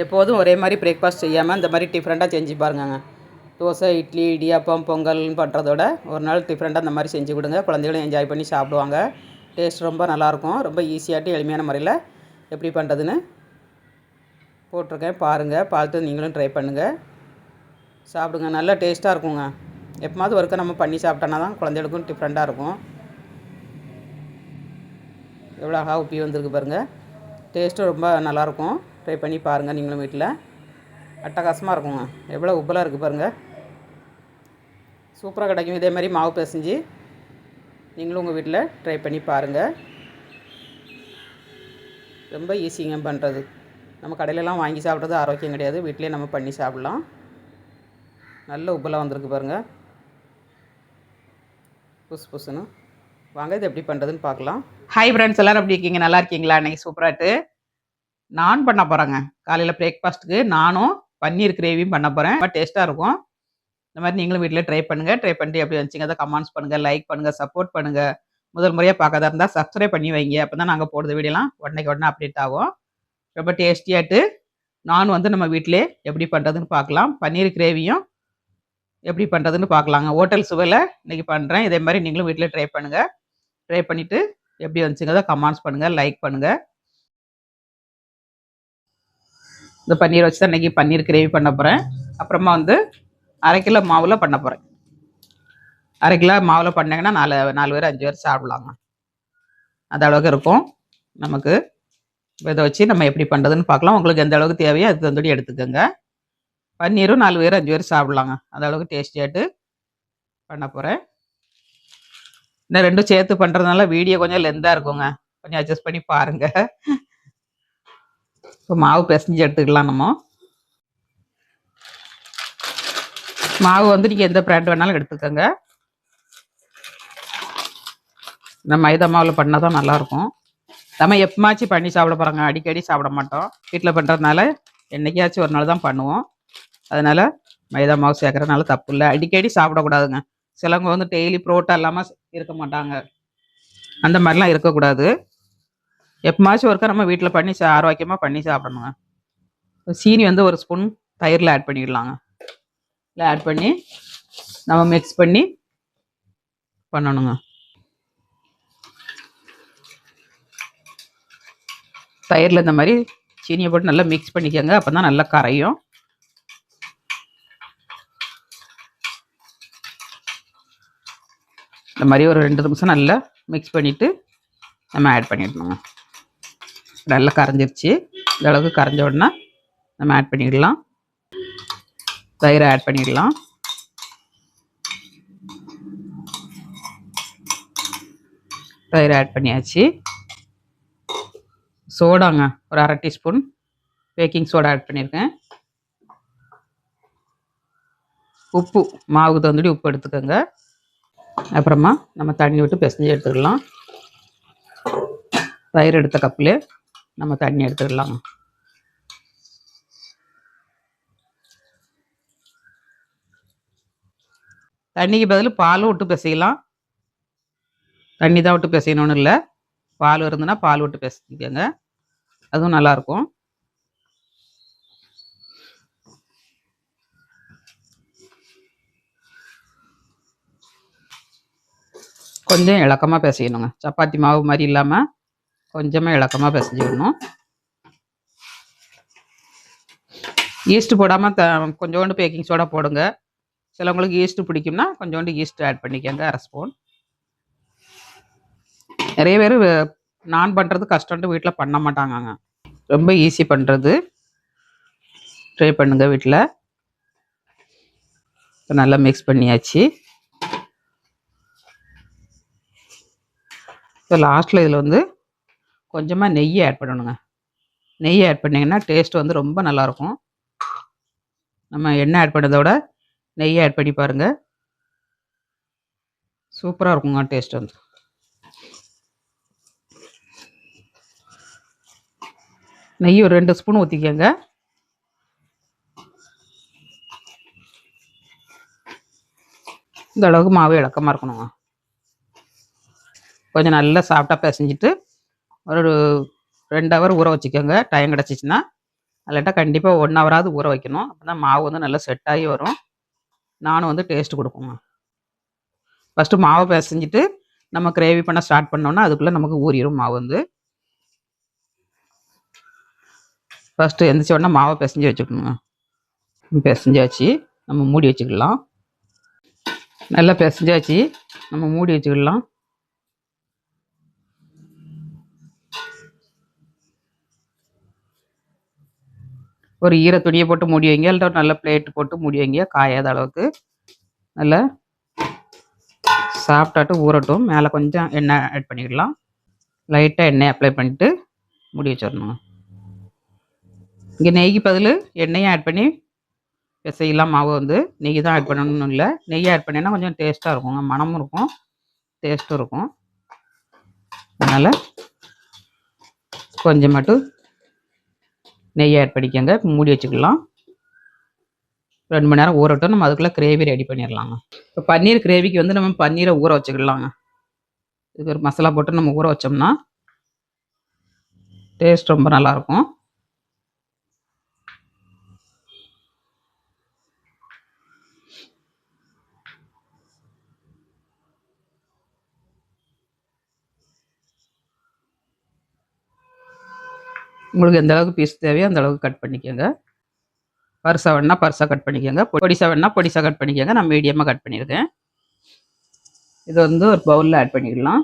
எப்போதும் ஒரே மாதிரி பிரேக்ஃபாஸ்ட் செய்யாமல் இந்த மாதிரி டிஃப்ரெண்ட்டாக செஞ்சு பாருங்கங்க. தோசை, இட்லி, இடியாப்பம், பொங்கல்னு பண்ணுறதோட ஒரு நாள் டிஃப்ரெண்ட்டாக இந்த மாதிரி செஞ்சு கொடுங்க. குழந்தைகளும் என்ஜாய் பண்ணி சாப்பிடுவாங்க. டேஸ்ட் ரொம்ப நல்லாயிருக்கும். ரொம்ப ஈஸியாகட்டு எளிமையான முறையில் எப்படி பண்ணுறதுன்னு போட்டிருக்கேன். பாருங்கள், பார்த்து நீங்களும் ட்ரை பண்ணுங்கள், சாப்பிடுங்க. நல்லா டேஸ்ட்டாக இருக்குங்க. எப்போமாவது ஒருக்க நம்ம பண்ணி சாப்பிட்டோன்னா தான் குழந்தைகளுக்கும் டிஃப்ரெண்ட்டாக இருக்கும். எவ்வளோ அழகாக உப்பி வந்திருக்கு பாருங்கள். டேஸ்ட்டும் ரொம்ப நல்லாயிருக்கும். ட்ரை பண்ணி பாருங்கள் நீங்களும் வீட்டில். அட்டகாசமாக இருக்குங்க. எவ்வளோ உப்பலாக இருக்குது பாருங்கள். சூப்பராக கிடைக்கும். இதே மாதிரி மாவு பிசைஞ்சு நீங்களும் உங்கள் வீட்டில் ட்ரை பண்ணி பாருங்கள். ரொம்ப ஈஸிங்க பண்ணுறது. நம்ம கடையிலலாம் வாங்கி சாப்பிட்றது ஆரோக்கியம் கிடையாது. வீட்டிலே நம்ம பண்ணி சாப்பிட்லாம். நல்ல உப்பலாக வந்திருக்கு பாருங்கள். புதுசுன்னு வாங்க, இது எப்படி பண்ணுறதுன்னு பார்க்கலாம். ஹாய் ஃப்ரெண்ட்ஸ், எல்லோரும் எப்படி இருக்கீங்க? நல்லா இருக்கீங்களா? இன்றைக்கி சூப்பராகிட்டு நான் பண்ண போகிறேங்க. காலையில் பிரேக்ஃபாஸ்ட்டுக்கு நானும் பன்னீர் கிரேவியும் பண்ண போகிறேன். ரொம்ப டேஸ்ட்டாக இருக்கும். இந்த மாதிரி நீங்களும் வீட்டில் ட்ரை பண்ணுங்கள். ட்ரை பண்ணிட்டு எப்படி வந்துச்சிங்க அதை கமெண்ட்ஸ் பண்ணுங்கள், லைக் பண்ணுங்கள், சப்போர்ட் பண்ணுங்கள். முதல் முறையாக பார்க்காதா இருந்தால் சப்ஸ்கிரைப் பண்ணி வைங்க. அப்போ தான் நாங்கள் போடுற வீடியோலாம் உடனே அப்டேட் ஆகும். ரொம்ப டேஸ்டியாகிட்டு நான் நம்ம வீட்டிலே எப்படி பண்ணுறதுன்னு பார்க்கலாம். பன்னீர் கிரேவியும் எப்படி பண்ணுறதுன்னு பார்க்கலாங்க. ஹோட்டல் சுவையில் இன்றைக்கி பண்ணுறேன். இதே மாதிரி நீங்களும் வீட்டில் ட்ரை பண்ணுங்கள். ட்ரை பண்ணிவிட்டு எப்படி வந்துச்சுங்க கமெண்ட்ஸ் பண்ணுங்கள், லைக் பண்ணுங்கள். இந்த பன்னீர் வச்சு தான் இன்றைக்கி பன்னீர் கிரேவி பண்ண போகிறேன். அப்புறமா 1/2 கிலோ மாவில் பண்ண போகிறேன். 1/2 கிலோ மாவில் பண்ணிங்கன்னா 4 பேர் 5 பேர் சாப்பிட்லாங்க. அது அளவுக்கு இருக்கும் நமக்கு. இதை வச்சு நம்ம எப்படி பண்ணுறதுன்னு பார்க்கலாம். உங்களுக்கு எந்த அளவுக்கு தேவையோ அதுக்கு தகுந்தபடி எடுத்துக்கோங்க. பன்னீரும் 4 பேர் 5 பேர் சாப்பிட்லாங்க. அந்த அளவுக்கு டேஸ்டியாகிட்டு பண்ண போகிறேன். இன்னும் 2 சேர்த்து பண்ணுறதுனால வீடியோ கொஞ்சம் லெந்தாக இருக்குங்க. கொஞ்சம் அட்ஜஸ்ட் பண்ணி பாருங்கள். இப்போ மாவு பிசைஞ்சு எடுத்துக்கலாம். நம்ம மாவு நீங்கள் எந்த பிராண்ட் வேணாலும் எடுத்துக்கோங்க. இந்த மைதா மாவில் பண்ணால் தான் நல்லாயிருக்கும். நம்ம எப்பமாச்சும் பண்ணி சாப்பிட போகிறோங்க. அடிக்கடி சாப்பிட மாட்டோம். வீட்டில் பண்ணுறதுனால என்றைக்காச்சும் ஒரு நாள் தான் பண்ணுவோம். அதனால் மைதா மாவு சேர்க்குறதுனால தப்பு இல்லை. அடிக்கடி சாப்பிடக்கூடாதுங்க. சிலவங்க டெய்லி புரோட்டா இல்லாமல் இருக்க மாட்டாங்க. அந்த மாதிரிலாம் இருக்கக்கூடாது. எப்பமாச்சும் ஒருக்கா நம்ம வீட்டில் பண்ணி ஆரோக்கியமாக பண்ணி சாப்பிடணுங்க. சீனி 1 ஸ்பூன் தயிரில் ஆட் பண்ணிடலாங்க. இல்லை ஆட் பண்ணி நம்ம மிக்ஸ் பண்ணி பண்ணணுங்க. தயிரில் இந்த மாதிரி சீனியை போட்டு நல்லா மிக்ஸ் பண்ணிக்கோங்க. அப்போ தான் நல்லா கரையும். இந்த மாதிரி ஒரு 2 நிமிஷம் நல்லா மிக்ஸ் பண்ணிவிட்டு நம்ம ஆட் பண்ணிடணுங்க. நல்லா கரைஞ்சிருச்சு. இந்த அளவுக்கு கரைஞ்ச உடனே நம்ம ஆட் பண்ணிடலாம். தயிரை ஆட் பண்ணிடலாம். தயிரை ஆட் பண்ணியாச்சு. சோடாங்க ஒரு 1/2 டீஸ்பூன் பேக்கிங் சோடா ஆட் பண்ணியிருக்கேன். உப்பு மாவுக்கு தகுந்தபடி உப்பு எடுத்துக்கோங்க. அப்புறமா நம்ம தண்ணி விட்டு பிசைஞ்சு எடுத்துக்கலாம். தயிர் எடுத்த கப்பில் நம்ம தண்ணி எடுத்துக்கலாங்க. தண்ணிக்கு பதில் பாலும் விட்டு பிசையலாம். தண்ணி தான் விட்டு பிசையணும்னு இல்லை. பால் இருந்துன்னா பால் விட்டு பிசைக்கோங்க. அதுவும் நல்லாயிருக்கும். கொஞ்சம் இலக்கமாக பிசையணுங்க. சப்பாத்தி மாவு மாதிரி இல்லாமல் கொஞ்சமாக இலக்கமாக பிசைஞ்சிடணும். ஈஸ்ட்டு போடாமல் கொஞ்சோண்டு பேக்கிங் சோடா போடுங்க. சிலவங்களுக்கு ஈஸ்ட்டு பிடிக்கும்னா கொஞ்சோண்டு ஈஸ்ட்டு ஆட் பண்ணிக்கோங்க. 1/2 ஸ்பூன். நிறைய பேர் நான் பண்ணுறது கஷ்டம்ட்டு வீட்டில் பண்ண மாட்டாங்கங்க. ரொம்ப ஈஸி பண்ணுறது. ட்ரை பண்ணுங்க வீட்டில். இப்போ நல்லா மிக்ஸ் பண்ணியாச்சு. இப்போ லாஸ்ட்டில் இதில் கொஞ்சமாக நெய் ஆட் பண்ணணுங்க. நெய் ஆட் பண்ணிங்கன்னா டேஸ்ட் ரொம்ப நல்லாயிருக்கும். நம்ம எண்ணெய் ஆட் பண்ணதோட நெய் ஆட் பண்ணி பாருங்கள். சூப்பராக இருக்குங்க டேஸ்ட். நெய் ஒரு 2 ஸ்பூன் ஊற்றிக்கோங்க. இந்த அளவுக்கு மாவு இலக்கமாக இருக்கணுங்க. கொஞ்சம் நல்லா சாஃப்டாக பிசைஞ்சிட்டு ஒரு 2 ஹவர் ஊற வச்சுக்கோங்க. டைம் கிடச்சிச்சின்னா இல்லாட்டா கண்டிப்பாக 1 ஹவராவது ஊற வைக்கணும். அப்போ தான் மாவு வந்து நல்லா செட் ஆகி வரும். நானும் வந்து டேஸ்ட் கொடுக்குங்க. ஃபஸ்ட்டு மாவை பிசைஞ்சிட்டு நம்ம கிரேவி பண்ண ஸ்டார்ட் பண்ணோன்னா அதுக்குள்ளே நமக்கு ஊறிடும் மாவு வந்து. ஃபஸ்ட்டு எந்திரிச்ச உடனே மாவை பிசைஞ்சு வச்சுக்கணுங்க. பிசைஞ்சாச்சு, நம்ம மூடி வச்சுக்கலாம். நல்லா பிசைஞ்சாச்சு, நம்ம மூடி வச்சுக்கலாம். ஒரு ஈர துணியை போட்டு மூடி வைங்க, இல்லை ஒரு நல்ல பிளேட்டு போட்டு மூடி வைங்க, காயாத அளவுக்கு. நல்லா சாப்பிட்டாட்டு ஊறட்டும். மேலே கொஞ்சம் எண்ணெய் ஆட் பண்ணிக்கலாம். லைட்டாக எண்ணெய் அப்ளை பண்ணிவிட்டு மூடி வச்சிடணும். இங்கே நெய்க்கு பதில் எண்ணெயும் ஆட் பண்ணி பிசையலாம். மாவு வந்து நெய் தான் ஆட் பண்ணணும்னு இல்லை, நெய் ஆட் பண்ணினா கொஞ்சம் டேஸ்ட்டாக இருக்குங்க, மணமும் இருக்கும், டேஸ்ட்டும் இருக்கும். அதனால் கொஞ்சம் மட்டும் நெய் ஆட் பண்ணிக்கோங்க. மூடி வச்சுக்கலாம். 2 மணி நேரம் ஊறட்டும். நம்ம அதுக்குள்ளே கிரேவி ரெடி பண்ணிடலாங்க. இப்போ பன்னீர் கிரேவிக்கு வந்து நம்ம பன்னீரை ஊற வச்சுக்கலாங்க. இதுக்கு ஒரு மசாலா போட்டு நம்ம ஊற வச்சோம்னா டேஸ்ட் ரொம்ப நல்லாயிருக்கும். உங்களுக்கு எந்த அளவுக்கு பீஸ் தேவையோ அந்த அளவுக்கு கட் பண்ணிக்கோங்க. பருசாக வேணா பருசாக கட் பண்ணிக்கோங்க, பொடிசாக வேணா பொடிசாக கட் பண்ணிக்கோங்க. நான் மீடியமாக கட் பண்ணியிருக்கேன். இது வந்து ஒரு பவுலில் ஆட் பண்ணிக்கலாம்.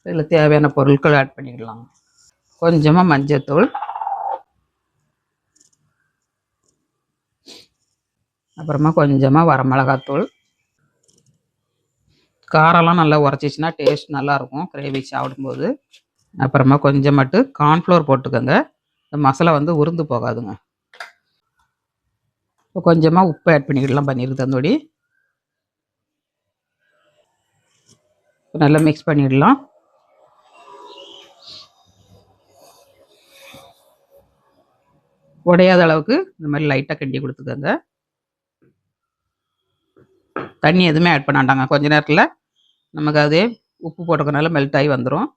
இதில் தேவையான பொருட்கள் ஆட் பண்ணிக்கலாம். கொஞ்சமாக மஞ்சள்தூள், அப்புறமா கொஞ்சமாக வரமிளகாத்தூள். காரம்லாம் நல்லா உரைச்சிச்சின்னா டேஸ்ட் நல்லாயிருக்கும் கிரேவி சாப்பிடும்போது. அப்புறமா கொஞ்சம் மட்டும் கார்ன்ஃப்ளவர் போட்டுக்கோங்க, இந்த மசாலா வந்து உருந்து போகாதுங்க. இப்போ கொஞ்சமாக உப்பு ஆட் பண்ணிக்கிடலாம் பன்னீர் தந்தோடி. நல்லா மிக்ஸ் பண்ணிடலாம். உடையாத அளவுக்கு இந்த மாதிரி லைட்டாக கிண்டி கொடுத்துக்கோங்க. தண்ணி எதுவுமே ஆட் பண்ண மாட்டாங்க. கொஞ்ச நேரத்தில் நமக்கு அதே உப்பு போட்டுக்கனால மெல்ட் ஆகி வந்துடும்.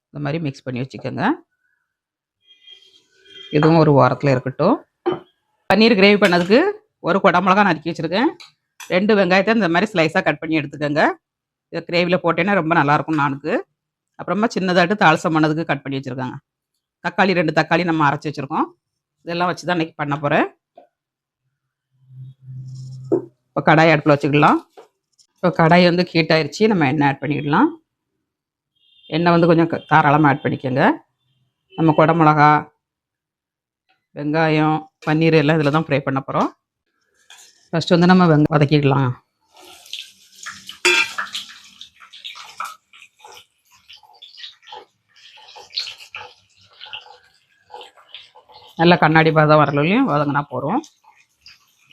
இந்த மாதிரி மிக்ஸ் பண்ணி வச்சுக்கோங்க. இதுவும் ஒரு வாரத்தில் இருக்கட்டும். பன்னீர் கிரேவி பண்ணதுக்கு ஒரு குடமிளகா நறுக்கி வச்சுருக்கேன். 2 வெங்காயத்தை இந்த மாதிரி ஸ்லைஸாக கட் பண்ணி எடுத்துக்கோங்க. இதை கிரேவியில் போட்டேன்னா ரொம்ப நல்லாயிருக்கும் நானுக்கு. அப்புறமா சின்னதாட்டு தாளசம் பண்ணதுக்கு கட் பண்ணி வச்சுருக்காங்க. தக்காளி 2 தக்காளி நம்ம அரைச்சி வச்சுருக்கோம். இதெல்லாம் வச்சு தான் இன்றைக்கி பண்ண போகிறேன். இப்போ கடாய் அடுப்பில் வச்சுக்கலாம். இப்போ கடாய் வந்து ஹீட் ஆயிடுச்சு, நம்ம எண்ணெய் ஆட் பண்ணிக்கலாம். எண்ணெய் வந்து கொஞ்சம் தாராளமாக ஆட் பண்ணிக்கோங்க. நம்ம குடமிளகா, வெங்காயம், பன்னீர் எல்லாம் இதில் தான் ஃப்ரை பண்ண போகிறோம். ஃபஸ்ட்டு வந்து நம்ம வதக்கிக்கலாம். நல்லா கண்ணாடி பதம் வரலையும் வதங்கினா போகிறோம்.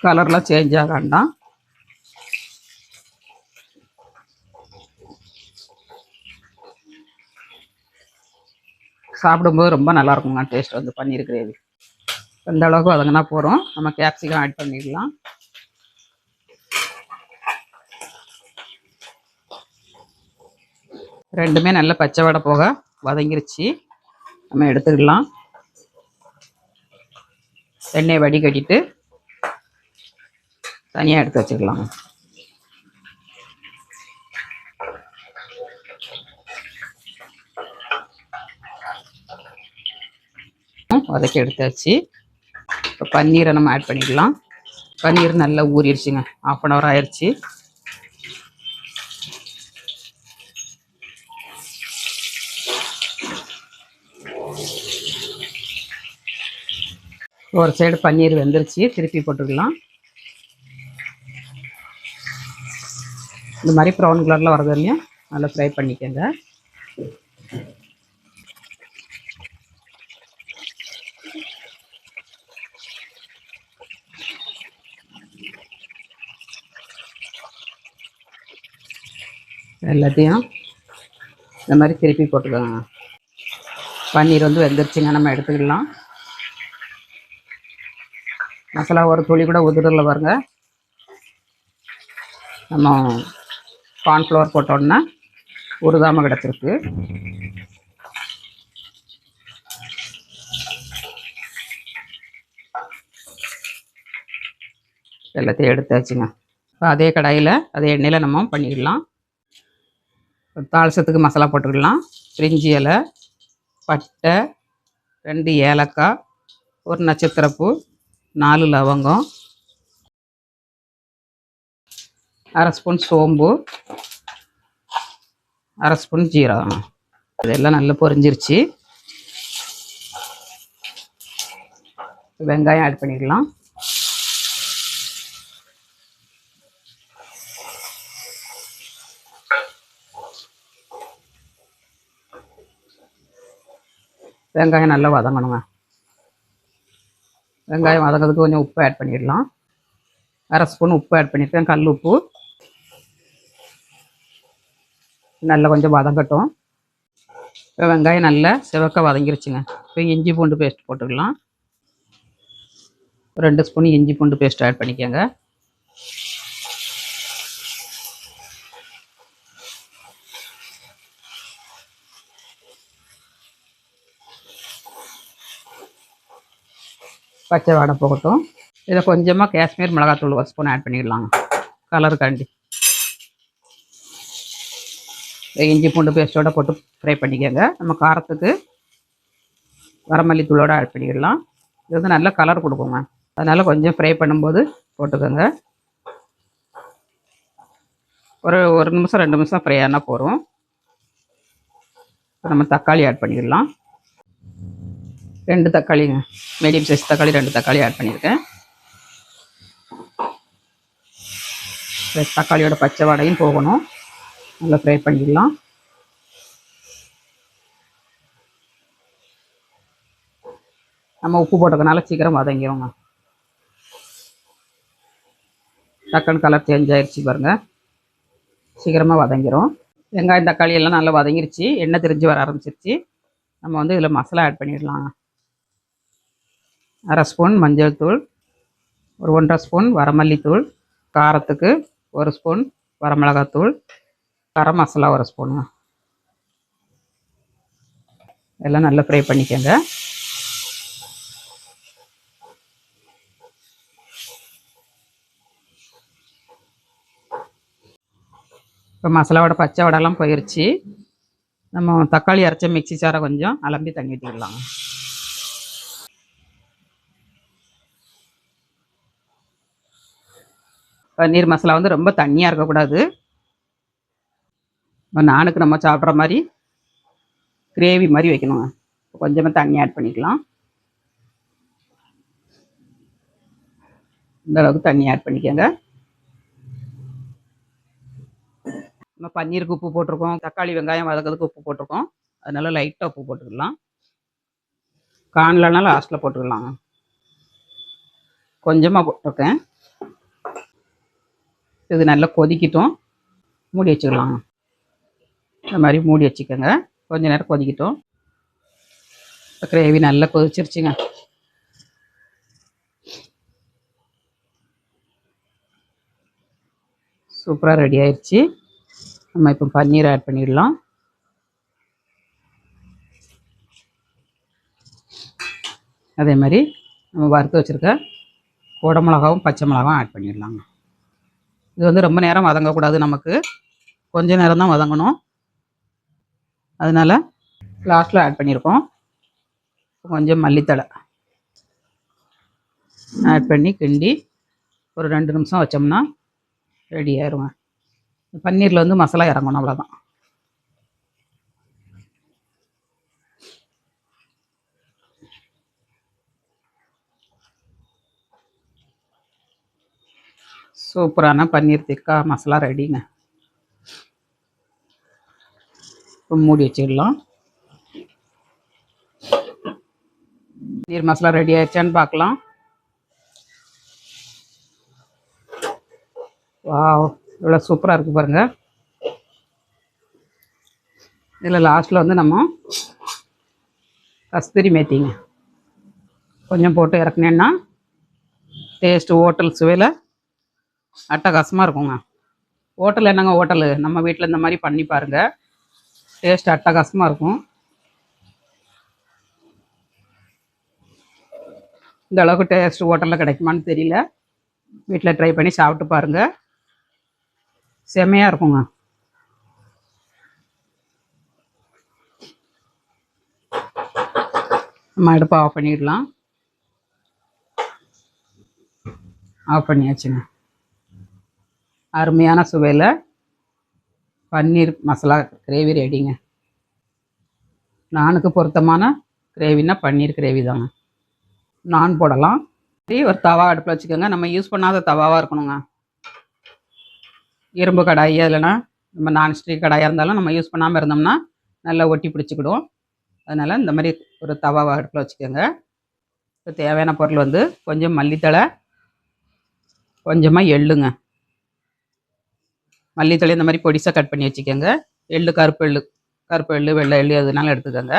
கலர்லாம் சேஞ்ச் ஆக வேண்டாம். சாப்பிடும்போது ரொம்ப நல்லாயிருக்குங்க டேஸ்ட் வந்து பன்னீர் கிரேவி. இந்த அளவுக்கு வதங்கினா போகிறோம். நம்ம கேப்சிகம் ஆட் பண்ணிடலாம். ரெண்டுமே நல்ல பச்சை வடை போக வதங்கிருச்சு, நம்ம எடுத்துக்கலாம். எண்ணெயை வடிகட்டிட்டு தனியாக எடுத்து வச்சுக்கலாம். வதக்கி எடுத்தாச்சு. இப்போ பன்னீரை நம்ம ஆட் பண்ணிக்கலாம். பன்னீர் நல்லா ஊறிடுச்சுங்க, 1/2 hour ஆயிடுச்சு. ஒரு சைடு பன்னீர் வெந்துருச்சு, திருப்பி போட்டுக்கலாம். இந்த மாதிரி ப்ரௌன் கலரில் வரது இல்லையும் நல்லா ஃப்ரை பண்ணிக்கோங்க. எல்லாத்தையும் இந்த மாதிரி திருப்பி போட்டுக்கோங்க. பன்னீர் வந்து வெந்துருச்சுங்க, நம்ம எடுத்துக்கலாம். மசாலா ஒரு துளி கூட உதிரில் பாருங்க. நம்ம கார்ன்ஃப்ளவர் போட்டோன்னா உருதாமல் கிடச்சிருக்கு. எல்லாத்தையும் எடுத்தாச்சுங்க. இப்போ அதே கடாயில் அதே எண்ணெயில் நம்ம பண்ணிடலாம். தாளிசத்துக்கு மசாலா போட்டுக்கலாம். பிரிஞ்சி இலை, பட்டை, 2 ஏலக்காய், 1 நட்சத்திரப்பூ, 4 லவங்கம், 1/2 ஸ்பூன் சோம்பு, 1/2 ஸ்பூன் ஜீரகம். இதெல்லாம் நல்லா பொரிஞ்சிருச்சு. வெங்காயம் ஆட் பண்ணிடலாம். வெங்காயம் நல்லா வதங்கணுங்க. வெங்காயம் வதங்கிறதுக்கு கொஞ்சம் உப்பு ஆட் பண்ணிடலாம். 1/2 ஸ்பூன் உப்பு ஆட் பண்ணியிருக்கேன், கல் உப்பு. நல்லா கொஞ்சம் வதங்கட்டும். இப்போ வெங்காயம் நல்லா சிவக்க வதங்கிருச்சுங்க. இப்போ இஞ்சி பூண்டு பேஸ்ட் போட்டுக்கலாம். 2 ஸ்பூன் இஞ்சி பூண்டு பேஸ்ட் ஆட் பண்ணிக்கோங்க. பச்சை வாடை போகட்டும். இதை கொஞ்சமாக காஷ்மீர் மிளகாத்தூள் 1 ஸ்பூன் ஆட் பண்ணிடலாங்க, கலருக்காண்டி. இஞ்சி பூண்டு பேஸ்ட்டோடு போட்டு ஃப்ரை பண்ணிக்கோங்க. நம்ம காரத்துக்கு வரமல்லி தூளோடு ஆட் பண்ணிடலாம். இது வந்து நல்ல கலர் கொடுக்குங்க, அதனால் கொஞ்சம் ஃப்ரை பண்ணும்போது போட்டுக்கோங்க. ஒரு நிமிஷம் 2 நிமிஷம் ஃப்ரை ஆனால் போகிறோம். இப்போ நம்ம தக்காளி ஆட் பண்ணிடலாம். 2 தக்காளிங்க, மீடியம் சைஸ் தக்காளி 2 தக்காளி ஆட் பண்ணியிருக்கேன். தக்காளியோட பச்சை வாடையும் போகணும், நல்லா ஃப்ரை பண்ணிடலாம். நம்ம உப்பு போட்டதுனால சீக்கிரம் வதங்கிடுங்க. டக்குன்னு கலர் சேஞ்ச் ஆகிடுச்சு பாருங்கள், சீக்கிரமாக வதங்கிடும். வெங்காயம் தக்காளி எல்லாம் நல்லா வதங்கிருச்சு, எண்ணெய் திரிஞ்சு வர ஆரம்பிச்சிருச்சு. நம்ம வந்து இதில் மசாலா ஆட் பண்ணிடலாங்க. 1/2 ஸ்பூன் மஞ்சள் தூள், ஒரு 1/2 ஸ்பூன் வரமல்லித்தூள், காரத்துக்கு 1 ஸ்பூன் வரமிளகாத்தூள், கரம் மசாலா 1 ஸ்பூனுங்க. எல்லாம் நல்லா ஃப்ரை பண்ணிக்கோங்க. இப்போ மசாலாவோட பச்சை வடைலாம் போயிடுச்சு. நம்ம தக்காளி அரைச்ச மிக்ஸி சாரை கொஞ்சம் அலம்பி தண்ணி ஊற்றிடலாங்க. பன்னீர் மசாலா வந்து ரொம்ப தண்ணியாக இருக்கக்கூடாது. நானுக்கு நம்ம சாப்பிட்ற மாதிரி கிரேவி மாதிரி வைக்கணுங்க. கொஞ்சமாக தண்ணி ஆட் பண்ணிக்கலாம். இந்த அளவுக்கு தண்ணி ஆட் பண்ணிக்கோங்க. நம்ம பன்னீருக்கு உப்பு போட்டிருக்கோம், தக்காளி வெங்காயம் வதக்கிறதுக்கு உப்பு போட்டிருக்கோம், அதனால லைட்டாக உப்பு போட்டுக்கலாம். காணலனாலும் லாஸ்ட்டில் போட்டுக்கலாங்க. கொஞ்சமாக போட்டிருக்கேன். இது நல்லா கொதிக்கிட்டோம், மூடி வச்சுக்கலாங்க. இந்த மாதிரி மூடி வச்சுக்கோங்க, கொஞ்ச நேரம் கொதிக்கிட்டோம். கிரேவி நல்லா கொதிச்சிருச்சுங்க. சூப்பராக ரெடி ஆயிடுச்சு. நம்ம இப்போ பன்னீர் ஆட் பண்ணிடலாம். அதே மாதிரி நம்ம வறுத்து வச்சுருக்க குடை மிளகாவும் பச்சை மிளகாவும் ஆட் பண்ணிடலாங்க. இது வந்து ரொம்ப நேரம் வதங்கக்கூடாது, நமக்கு கொஞ்சம் நேரம் தான் வதங்கணும், அதனால் லாஸ்ட்டில் ஆட் பண்ணியிருக்கோம். கொஞ்சம் மல்லித்தழை ஆட் பண்ணி கிண்டி ஒரு 2 நிமிஷம் வச்சோம்னா ரெடி ஆயிடுங்க. பன்னீரில் வந்து மசாலா இறங்கணும், அவ்வளோதான். சூப்பரான பன்னீர் டிக்கா மசாலா ரெடிங்க. இப்போ மூடி வச்சுக்கலாம். பன்னீர் மசாலா ரெடி ஆயிடுச்சான்னு பார்க்கலாம். வாவ், இவ்வளோ சூப்பராக இருக்குது பாருங்கள். இதில் லாஸ்ட்டில் வந்து நம்ம கஸ்தூரி மேத்திங்க கொஞ்சம் போட்டு இறக்குனேன்னா டேஸ்ட்டு ஹோட்டல் சுவையில் அட்டகாசமாக இருக்குங்க. ஹோட்டல் என்னங்க ஹோட்டலு, நம்ம வீட்டில் இந்த மாதிரி பண்ணி பாருங்கள். டேஸ்ட் அட்டகாசமாக இருக்கும். இந்த அளவுக்கு டேஸ்ட் ஹோட்டலில் கிடைக்குமான்னு தெரியல. வீட்டில் ட்ரை பண்ணி சாப்பிட்டு பாருங்கள், செம்மையாக இருக்குங்க. நம்ம அடுப்பை ஆஃப் பண்ணிடலாம். ஆஃப் பண்ணியாச்சுங்க. அருமையான சுவையில் பன்னீர் மசாலா கிரேவி ரெடிங்க. நானுக்கு பொருத்தமான கிரேவினா பன்னீர் கிரேவி தாங்க. நான் போடலாம். ஒரு தவா அடுப்பில் வச்சுக்கோங்க. நம்ம யூஸ் பண்ணாத தவாவாக இருக்கணுங்க. இரும்பு கடாய் இல்லைன்னா நம்ம நான்ஸ்டிக் கடாயாக இருந்தாலும் நம்ம யூஸ் பண்ணாமல் இருந்தோம்னா நல்லா ஒட்டி பிடிச்சிக்கிடும். அதனால் இந்த மாதிரி ஒரு தவாவை அடுப்பில் வச்சுக்கோங்க. இப்போ தேவையான பொருள் வந்து கொஞ்சம் மல்லித்தழை, கொஞ்சமாக எள்ளுங்க. மல்லித்தழை இந்த மாதிரி பொடிசாக கட் பண்ணி வச்சுக்கோங்க. எள்ளு கருப்பு எள்ளு வெள்ளை எள்ளு எதுனாலும் எடுத்துக்கோங்க.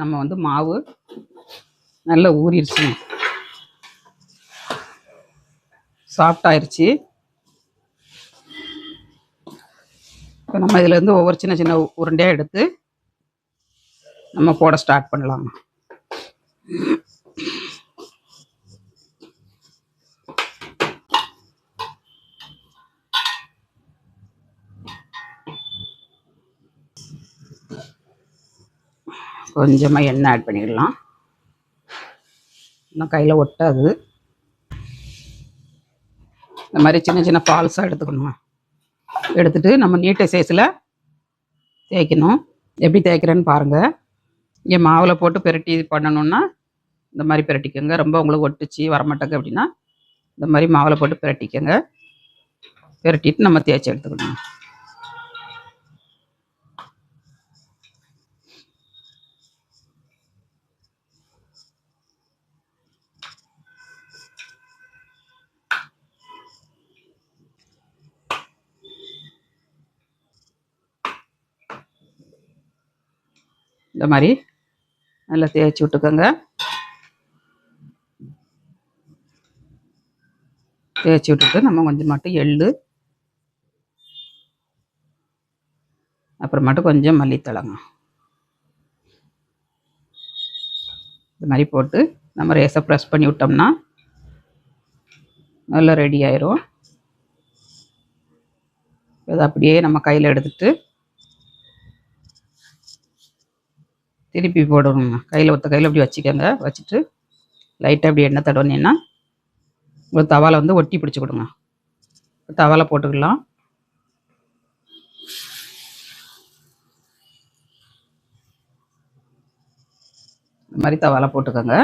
நம்ம வந்து மாவு நல்லா ஊறிடுச்சுங்க, சாஃப்டாயிருச்சு. இப்போ நம்ம இதிலேருந்து ஒவ்வொரு சின்ன சின்ன உருண்டையாக எடுத்து நம்ம போட ஸ்டார்ட் பண்ணலாம். கொஞ்சமாக எண்ணெய் ஆட் பண்ணிடலாம். இன்னும் கையில் ஒட்டாது. இந்த மாதிரி சின்ன சின்ன பால்ஸாக எடுத்துக்கணுங்க. எடுத்துகிட்டு நம்ம நீட்டை சைஸில் தேய்க்கணும். எப்படி தேய்க்கிறேன்னு பாருங்கள். இங்கே மாவில் போட்டு பெரட்டி பண்ணணுன்னா இந்த மாதிரி பெரட்டிக்கோங்க. ரொம்ப உங்களுக்கு ஒட்டுச்சு வரமாட்டேங்க அப்படின்னா இந்த மாதிரி மாவில் போட்டு பெரட்டிக்கோங்க. பெரட்டிட்டு நம்ம தேய்ச்சி எடுத்துக்கணும். இந்த மாதிரி நல்லா தேய்ச்சி விட்டுக்கோங்க. தேய்ச்சி விட்டுட்டு நம்ம கொஞ்சம் மட்டும் எள்ளு, அப்புறமேட்டு கொஞ்சம் மல்லித்தழைங்க இந்த மாதிரி போட்டு நம்ம ரேஸை ப்ரெஸ் பண்ணி விட்டோம்னா நல்லா ரெடி ஆயிரும். இதை அப்படியே நம்ம கையில் எடுத்துகிட்டு திருப்பி போடணுங்க. கையில் ஒத்த கையில் அப்படி வச்சுக்கோங்க. வச்சுட்டு லைட்டாக அப்படி எண்ணெய் தடவினீங்கன்னா ஒரு தவாவில் வந்து ஒட்டி பிடிச்சி கொடுங்க. தவாவில் போட்டுக்கலாம். இந்த மாதிரி தவாவில் போட்டுக்கோங்க.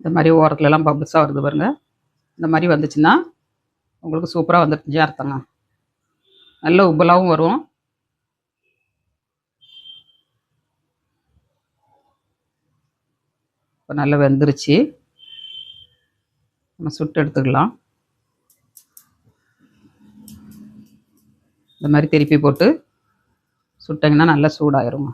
இந்த மாதிரி ஓரத்துலலாம் பபிள்ஸாக வருது பாருங்கள். இந்த மாதிரி வந்துச்சுன்னா உங்களுக்கு சூப்பராக வந்துட்டுச்சு அர்த்தங்க. நல்ல உப்பலாகவும் வரும். இப்போ நல்லா வெந்துருச்சு. நம்ம சுட்டு எடுத்துக்கலாம். இந்த மாதிரி திருப்பி போட்டு சுட்டிங்கன்னா நல்லா சூடாயிருங்க.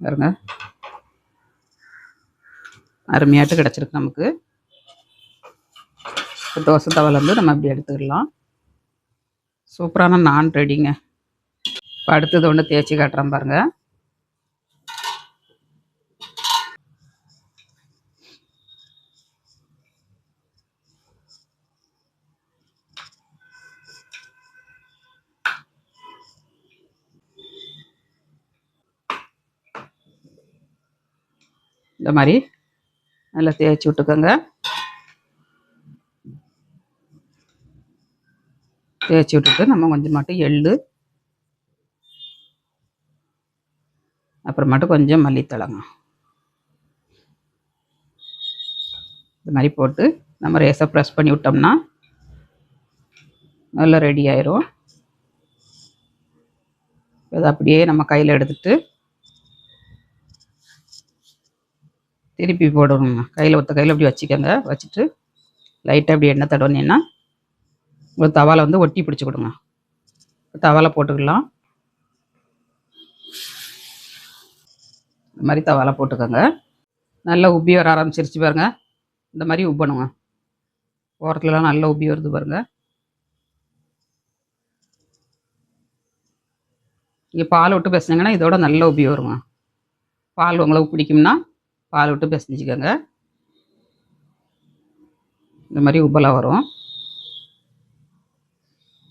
பாருங்க, அருமையாட்டு கிடச்சிருக்கு நமக்கு. தோசை தவால வந்து நம்ம அப்படி எடுத்துக்கலாம். சூப்பரான நான் ரெடிங்க. இப்போ அடுத்தது ஒன்று தேய்ச்சி காட்டுறேன் பாருங்கள். இந்த மாதிரி நல்லா தேய்ச்சி விட்டுக்கோங்க. தேய்ச்சி விட்டுட்டு நம்ம கொஞ்சம் மட்டும் எள்ளு, அப்புறமேட்டு கொஞ்சம் மல்லித்தழைங்க இந்த மாதிரி போட்டு நம்ம ரேஸை ப்ரெஸ் பண்ணி விட்டோம்னா நல்லா ரெடி ஆயிரும். இதை அப்படியே நம்ம கையில் எடுத்துகிட்டு திருப்பி போடணுங்க. கையில் ஒத்த கையில் அப்படி வச்சுக்கோங்க. வச்சுட்டு லைட்டாக அப்படி எண்ணெய் தடவினீங்கன்னா ஒரு தவாவில் வந்து ஒட்டி பிடிச்சி கொடுங்க. தவாவில் போட்டுக்கலாம். இந்த மாதிரி தவாவில் போட்டுக்கோங்க. நல்லா உப்பி வர ஆரம்பிச்சிருச்சு பாருங்க. இந்த மாதிரி உப்பணுங்க. ஓரத்துலலாம் நல்லா உப்பி வருது பாருங்கள். இங்கே பால் விட்டு பிசைஞ்சிங்கன்னா இதோட நல்ல உப்பி வருங்க. பால் உங்களுக்கு பிடிக்கும்னா பால் விட்டு பிசைஞ்சிக்கோங்க. இந்த மாதிரி உப்பெல்லாம் வரும்.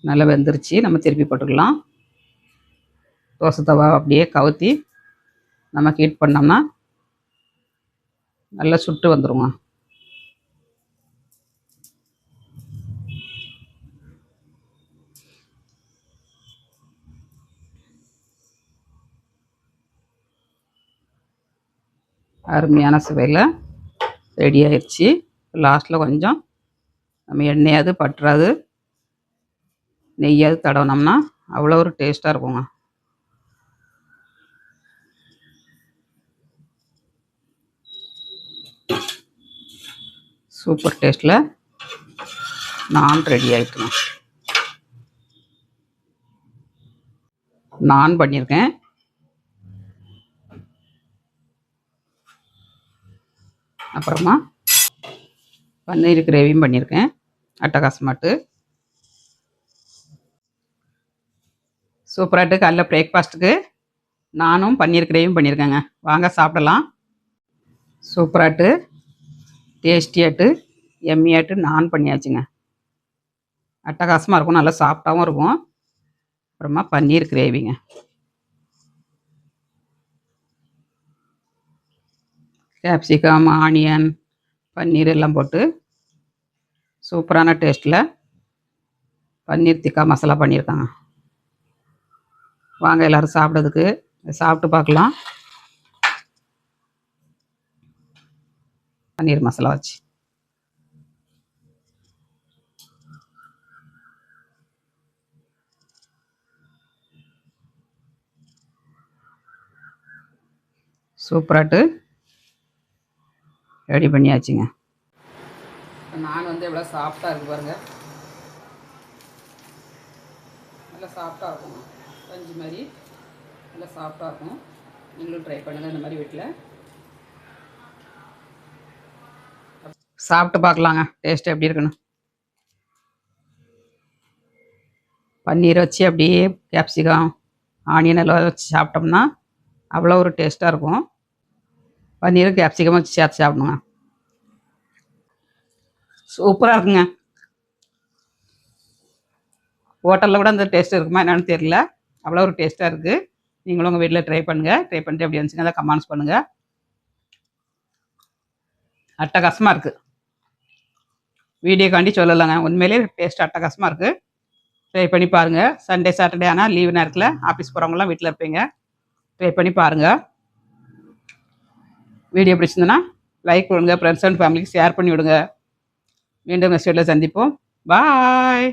நல்லா வெந்துருச்சு. நம்ம திருப்பி போட்டுக்கலாம். தோசை தவா அப்படியே கவுத்தி நம்ம ஹீட் பண்ணோம்னா நல்லா சுட்டு வந்துடுங்க. அருமையான சுவையில் ரெடி ஆயிடுச்சு. லாஸ்ட்டில் கொஞ்சம் நம்ம எண்ணெயாவது பற்றாது நெய்யாவது தடவினோம்னா அவ்வளோ ஒரு டேஸ்ட்டாக இருக்குங்க. சூப்பர் டேஸ்ட்டில் நான் ரெடி ஆகிட்டுங்க. நான் பண்ணியிருக்கேன். அப்புறமா பன்னீர் கிரேவியும் பண்ணியிருக்கேன். அட்டகாசமாட்டு சூப்பராகிட்டு காலைல பிரேக்ஃபாஸ்ட்டுக்கு நானும் பன்னீர் கிரேவியும் பண்ணியிருக்கேங்க. வாங்க சாப்பிடலாம். சூப்பராகிட்டு டேஸ்டியாட்டு எம்மியாட்டு நான் பண்ணியாச்சுங்க. அட்டகாசமாக இருக்கும். நல்லா சாஃப்டாகவும் இருக்கும். அப்புறமா பன்னீர் கிரேவிங்க. கேப்சிகம், ஆனியன், பன்னீர் எல்லாம் போட்டு சூப்பரான டேஸ்ட்டில் பன்னீர் திக்கா மசாலா பண்ணியிருக்காங்க. வாங்க எல்லோரும் சாப்பிட்றதுக்கு சாப்பிட்டு பார்க்கலாம். பன்னீர் மசாலா வச்சு சூப்பராட்டு ரெடி பண்ணியாச்சுங்க. நான் எவ்வளோ சாஃப்டாக இருக்குது பாருங்கள். நல்லா சாஃப்டாக இருக்கும். பஞ்சு மாதிரி நல்லா சாஃப்டாக இருக்கும். நீங்களும் ட்ரை பண்ணுங்கள் இந்த மாதிரி வீட்டில். சாப்பிட்டு பார்க்கலாங்க டேஸ்ட் எப்படி இருக்குன்னு. பன்னீர் வச்சு அப்படியே கேப்சிகம், ஆனியன் எல்லாம் வச்சு சாப்பிட்டோம்னா அவ்வளோ ஒரு டேஸ்ட்டாக இருக்கும். பன்னீரும் கேப்சிகமாக வச்சு சேர்த்து சாப்பிடுங்க. சூப்பராக இருக்குங்க. ஹோட்டலில் கூட அந்த டேஸ்ட் இருக்குமா என்னென்னு தெரியல. அவ்வளோ ஒரு டேஸ்ட்டாக இருக்குது. நீங்களும் உங்கள் வீட்டில் ட்ரை பண்ணுங்கள். ட்ரை பண்ணிட்டு எப்படி இருந்துச்சுங்க அதை கமெண்ட்ஸ் பண்ணுங்கள். அட்டகாசமாக இருக்குது. வீடியோக்காண்டி சொல்லலைங்க. உண்மையிலே டேஸ்ட் அட்டகாசமாக இருக்குது. ட்ரை பண்ணி பாருங்கள். சண்டே சாட்டர்டே ஆனால் லீவு நேரத்தில் ஆஃபீஸ் போகிறவங்களாம் வீட்டில் இருப்பீங்க. ட்ரை பண்ணி பாருங்கள். வீடியோ பிடிச்சிருந்ததுன்னா லைக் கொடுங்க. ஃப்ரெண்ட்ஸ் அண்ட் ஃபேமிலிக்கு ஷேர் பண்ணி விடுங்க. மீண்டும் நெக்ஸ்ட் வீடியோவில் சந்திப்போம். பாய்.